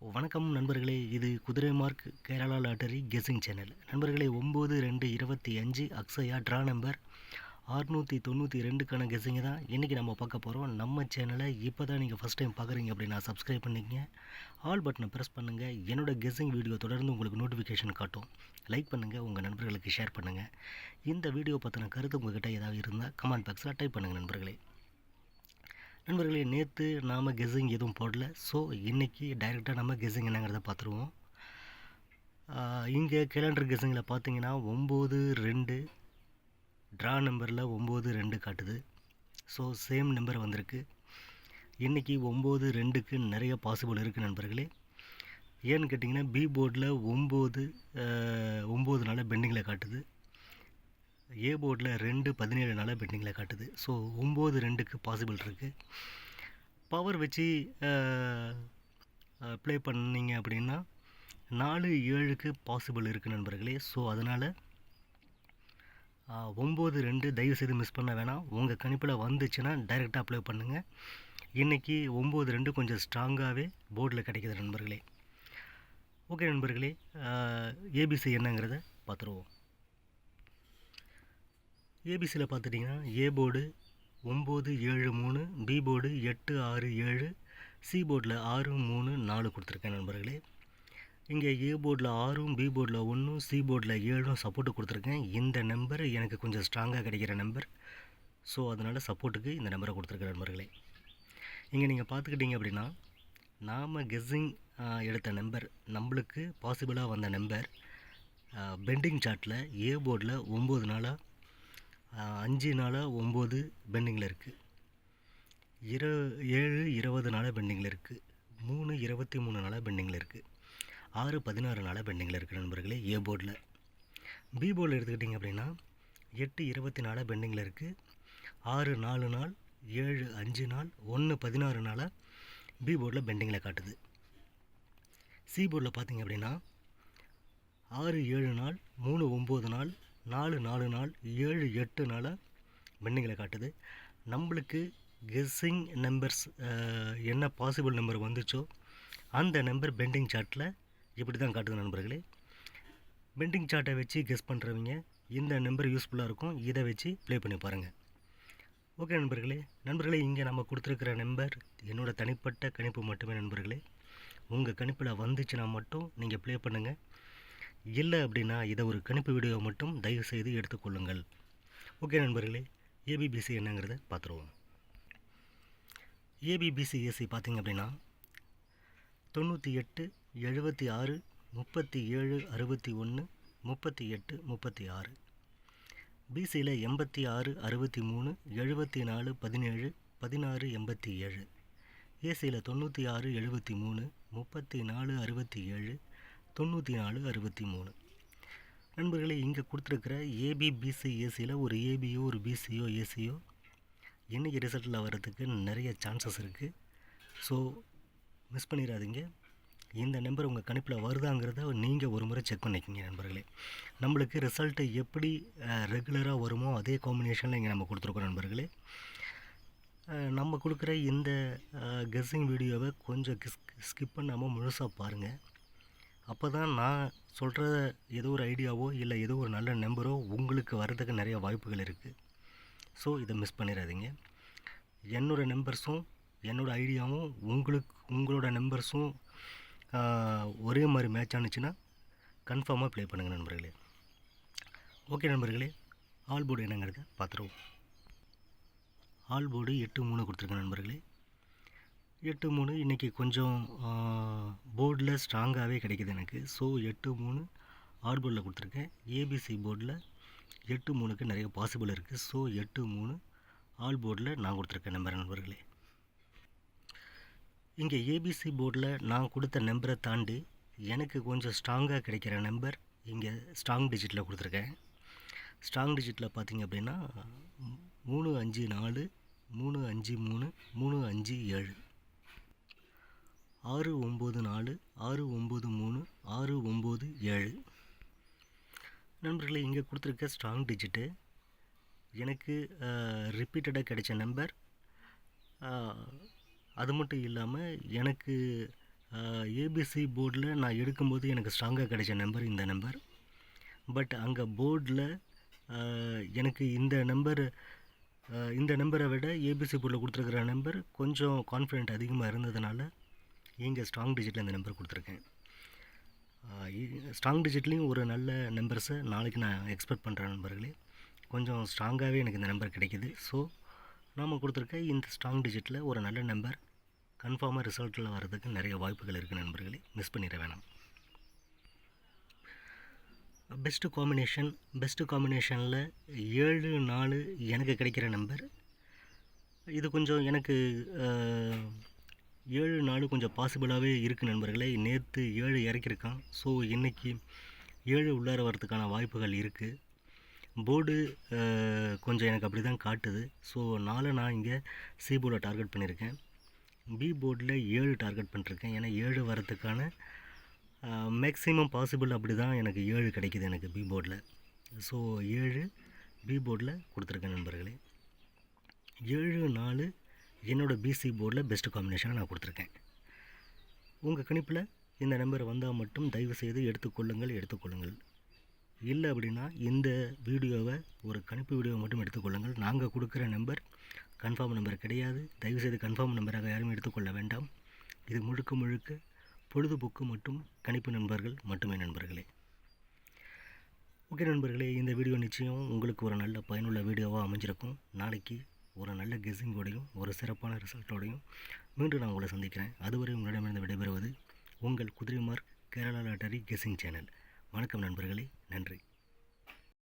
வணக்கம் நண்பர்களே, இது குதிரை mark Kerala lottery guessing channel. நண்பர்களே, 9-2-25 அக்ஸயா ட்ரா நம்பர் 692க்கான கெஸ்ஸிங்கை தான் இன்றைக்கி நம்ம பார்க்க போகிறோம். நம்ம சேனலை இப்போ தான் நீங்கள் ஃபஸ்ட் டைம் பார்க்குறீங்க அப்படின்னா சப்ஸ்கிரைப் பண்ணிக்கங்க, ஆல் பட்டனை ப்ரெஸ் பண்ணுங்கள். என்னோடய கெஸ்ஸிங் வீடியோ தொடர்ந்து உங்களுக்கு நோட்டிஃபிகேஷன் காட்டும். லைக் பண்ணுங்கள், உங்கள் நண்பர்களுக்கு ஷேர் பண்ணுங்கள். இந்த வீடியோ பற்றின கருத்து உங்கள்கிட்ட ஏதாவது இருந்தால் கமெண்ட் பாக்ஸில் டைப் பண்ணுங்கள் நண்பர்களே. நேற்று நாம் கெஸ்ஸிங் எதுவும் போடல. ஸோ இன்றைக்கி டைரெக்டாக நம்ம கெஸ்ஸிங் என்னங்கிறத பார்த்துருவோம். இங்கே கேலண்டர் கெஸ்ஸிங்கில் பார்த்தீங்கன்னா 9-2 ட்ரா நம்பரில் 9-2 காட்டுது. ஸோ சேம் நம்பர் வந்திருக்கு. இன்றைக்கி 9-2க்கு நிறைய பாசிபிள் இருக்குது நண்பர்களே. ஏன்னு கேட்டிங்கன்னா பி போர்டில் 9 நாள் பெண்டிங்கில் காட்டுது. ஏ போர்டில் 2-17 நாளாக பெண்டிங்கில் காட்டுது. ஸோ 9-2க்கு பாசிபிள் இருக்குது. பவர் வச்சு ப்ளே பண்ணிங்க அப்படின்னா 4-7க்கு பாசிபிள் இருக்குது நண்பர்களே. ஸோ அதனால் 9-2 தயவுசெய்து மிஸ் பண்ண வேணாம். உங்கள் கணிப்பில் வந்துச்சுன்னா டைரெக்டாக அப்ளை பண்ணுங்கள். இன்றைக்கி 9-2 கொஞ்சம் ஸ்ட்ராங்காகவே போர்டில் கிடைக்கிது நண்பர்களே. ஓகே நண்பர்களே, ஏபிசி என்னங்கிறத பார்த்துருவோம். ஏபிசியில் பார்த்துட்டிங்கன்னா A board 9-7-3, B board 8-6-7, C போர்டில் 6-3-4 கொடுத்துருக்கேன் நண்பர்களே. இங்கே ஏ போர்டில் 6, பி போர்டில் 1, சி போர்டில் 7 சப்போர்ட்டு கொடுத்துருக்கேன். இந்த நம்பர் எனக்கு கொஞ்சம் ஸ்ட்ராங்காக கிடைக்கிற நம்பர். ஸோ அதனால் சப்போர்ட்டுக்கு இந்த நம்பரை கொடுத்துருக்கேன் நண்பர்களே. இங்கே நீங்கள் பார்த்துக்கிட்டிங்க அப்படின்னா நாம் கெஸ்ஸிங் எடுத்த நம்பர், நம்மளுக்கு பாசிபிளாக வந்த நம்பர் பெண்டிங் சார்ட்டில் ஏ போர்டில் 9 நாளாக 5 நாளாக 9 பெண்டிங்கில் இருக்குது. 7-20 நாளாக பெண்டிங்கில் இருக்குது. 3-23 நாளாக பெண்டிங்கில் இருக்குது. 6-16 நாளாக பெண்டிங்கில் இருக்குது நண்பர்களே ஏ போர்டில். பி போர்டில் எடுத்துக்கிட்டிங்க அப்படின்னா 8-24 பெண்டிங்கில் இருக்குது. 6-4 நாள், 7-5 நாள், 1-16 நாளாக பி போர்டில் பெண்டிங்கில் காட்டுது. சி போர்டில் பார்த்திங்க அப்படின்னா 6-7 நாள், 3-9 நாள், 4-4 நாள், 7-8 நாளாக பெண்டிங்கில் காட்டுது. நம்மளுக்கு கெஸ்ஸிங் நம்பர்ஸ் என்ன பாசிபிள் நம்பர் வந்துச்சோ அந்த நம்பர் பெண்டிங் சார்ட்டில் இப்படி தான் காட்டுது நண்பர்களே. பெண்டிங் சார்ட்டை வச்சு கெஸ் பண்ணுறவங்க இந்த நம்பர் யூஸ்ஃபுல்லாக இருக்கும். இதை வச்சு ப்ளே பண்ணி பாருங்கள். ஓகே நண்பர்களே, இங்கே நம்ம கொடுத்துருக்கிற நம்பர் என்னோடய தனிப்பட்ட கணிப்பு மட்டுமே நண்பர்களே. உங்கள் கணிப்பில் வந்துச்சுன்னா மட்டும் நீங்கள் ப்ளே பண்ணுங்கள். இல்லை அப்படின்னா இதை ஒரு கணிப்பு வீடியோ மட்டும் தயவுசெய்து எடுத்துக்கொள்ளுங்கள். ஓகே நண்பர்களே, ஏபிபிசி என்னங்கிறத பார்த்துருவோம். ஏபிபிசி ஏசி பார்த்திங்க அப்படின்னா 98, 76, 37, 61, 38, 36. பிசியில் 86, 63, 74, 17, 16, 87. ஏசியில் 96, 73, 34, 67, 94, 63. நண்பர்களே, இங்கே கொடுத்துருக்கிற ஏபிபிசி ஏசியில் ஒரு ஏபியோ ஒரு பிசியோ ஏசியோ இன்றைக்கி ரிசல்ட்டில் வர்றதுக்கு நிறைய சான்சஸ் இருக்குது. ஸோ மிஸ் பண்ணிடாதீங்க. இந்த நம்பர் உங்கள் கணிப்பில் வருதாங்கிறத நீங்கள் ஒரு முறை செக் பண்ணிக்கோங்க நண்பர்களே. நம்மளுக்கு ரிசல்ட்டு எப்படி ரெகுலராக வருமோ அதே காம்பினேஷனில் இங்கே நம்ம கொடுத்துருக்கோம் நண்பர்களே. நம்ம கொடுக்குற இந்த கெஸ்ஸிங் வீடியோவை கொஞ்சம் ஸ்கிப் பண்ணாமல் முழுசாக பாருங்கள். அப்போ தான் நான் சொல்கிற ஏதோ ஒரு ஐடியாவோ இல்லை ஏதோ ஒரு நல்ல நம்பரோ உங்களுக்கு வர்றதுக்கு நிறைய வாய்ப்புகள் இருக்குது. ஸோ இதை மிஸ் பண்ணிடாதீங்க. என்னோடய நம்பர்ஸும் என்னோடய ஐடியாவும் உங்களோட நம்பர்ஸும் ஒரே மாதிரி மேட்ச் ஆனிச்சுன்னா கன்ஃபார்மாக ப்ளே பண்ணுங்கள் நண்பர்களே. ஓகே நண்பர்களே, ஆல் போர்டு என்னங்கிறத பார்த்துருவோம். ஆல் போர்டு 8-3 கொடுத்துருக்கேன் நண்பர்களே. 8-3 இன்றைக்கி கொஞ்சம் போர்டில் ஸ்ட்ராங்காகவே கிடைக்கிது எனக்கு. ஸோ 8-3 ஆல் போர்டில் கொடுத்துருக்கேன். ஏபிசி போர்டில் 8-3க்கு நிறைய பாசிபிள் இருக்குது. ஸோ 8-3 ஆல் போர்டில் நான் கொடுத்துருக்கேன் நண்பர்களே. இங்கே ஏபிசி போர்டில் நான் கொடுத்த நம்பரை தாண்டி எனக்கு கொஞ்சம் ஸ்ட்ராங்காக கிடைக்கிற நம்பர் இங்கே ஸ்ட்ராங் டிஜிட்டில் கொடுத்துருக்கேன். ஸ்ட்ராங் டிஜிட்டில் பார்த்திங்க அப்படின்னா 3-5-4, 3-5-3, 3-5-7, 6-9-4, 6-9-3, 6-9-7. நண்பர்களே, இங்கே கொடுத்துருக்க ஸ்ட்ராங் டிஜிட்டு எனக்கு ரிப்பீட்டடாக கிடைச்ச நம்பர். அது மட்டும் இல்லாமல் எனக்கு ஏபிசி போர்டில் நான் எடுக்கும்போது எனக்கு ஸ்ட்ராங்காக கிடைச்ச நம்பர் இந்த நம்பர். பட் அங்கே போர்டில் எனக்கு இந்த நம்பரை விட ஏபிசி போர்டில் கொடுத்துருக்குற நம்பர் கொஞ்சம் கான்ஃபிடென்ட் அதிகமாக இருந்ததுனால இங்கே ஸ்ட்ராங் டிஜிட்டில் இந்த நம்பர் கொடுத்துருக்கேன். ஸ்ட்ராங் டிஜிட்லேயும் ஒரு நல்ல நம்பர்ஸை நாளைக்கு நான் எக்ஸ்பெக்ட் பண்ணுறேன் நண்பர்களே. கொஞ்சம் ஸ்ட்ராங்காகவே எனக்கு இந்த நம்பர் கிடைக்கிது. ஸோ நாம் கொடுத்துருக்க இந்த ஸ்ட்ராங் டிஜிட்டில் ஒரு நல்ல நம்பர் கன்ஃபார்மாக ரிசல்ட்டில் வர்றதுக்கு நிறைய வாய்ப்புகள் இருக்குது நண்பர்களே, மிஸ் பண்ணிட வேணாம். பெஸ்ட்டு காம்பினேஷனில் 7-4 எனக்கு கிடைக்கிற நம்பர். இது கொஞ்சம் எனக்கு 7-4 கொஞ்சம் பாசிபிளாகவே இருக்குது நண்பர்களே. நேற்று 7 இறக்கியிருக்கான். ஸோ இன்றைக்கி 7 உள்ளார வரதுக்கான வாய்ப்புகள் இருக்குது. போர்டு கொஞ்சம் எனக்கு அப்படி தான் காட்டுது. ஸோ 4 நான் இங்கே சி போர்டில் டார்கெட் பண்ணியிருக்கேன். பி போர்டில் 7 டார்கெட் பண்ணிருக்கேன். ஏன்னா 7 வரதுக்கான மேக்ஸிமம் பாசிபிள் அப்படி தான் எனக்கு 7 கிடைக்கிது எனக்கு பி போர்டில். ஸோ 7 பி போர்டில் கொடுத்துருக்கேன் நண்பர்களே. 7-4 என்னோடய பிசி போர்டில் பெஸ்ட்டு காம்பினேஷனாக நான் கொடுத்துருக்கேன். உங்கள் கணிப்பில் இந்த நம்பர் வந்தால் மட்டும் தயவுசெய்து எடுத்துக்கொள்ளுங்கள். இல்லை அப்படின்னா இந்த வீடியோவை ஒரு கணிப்பு வீடியோவை மட்டும் எடுத்துக்கொள்ளுங்கள். நாங்கள் கொடுக்குற நம்பர் கன்ஃபார்ம் நம்பர் கிடையாது. தயவுசெய்து கன்ஃபார்ம் நம்பராக யாரும் எடுத்துக்கொள்ள வேண்டாம். இது முழுக்க பொழுதுபோக்கு மற்றும் கணிப்பு நண்பர்கள் மட்டுமே நண்பர்களே. ஓகே நண்பர்களே, இந்த வீடியோ நிச்சயம் உங்களுக்கு ஒரு நல்ல பயனுள்ள வீடியோவாக அமைஞ்சிருக்கும். நாளைக்கு ஒரு நல்ல கெஸ்ஸிங்கோடையும் ஒரு சிறப்பான ரிசல்ட்டோடையும் மீண்டும் நான் உங்களை சந்திக்கிறேன். அதுவரை உங்களிடமிருந்து விடைபெறுவது உங்கள் குதிரைமார்க் கேரளா லாட்டரி கெஸ்ஸிங் சேனல். வணக்கம் நண்பர்களே, நன்றி.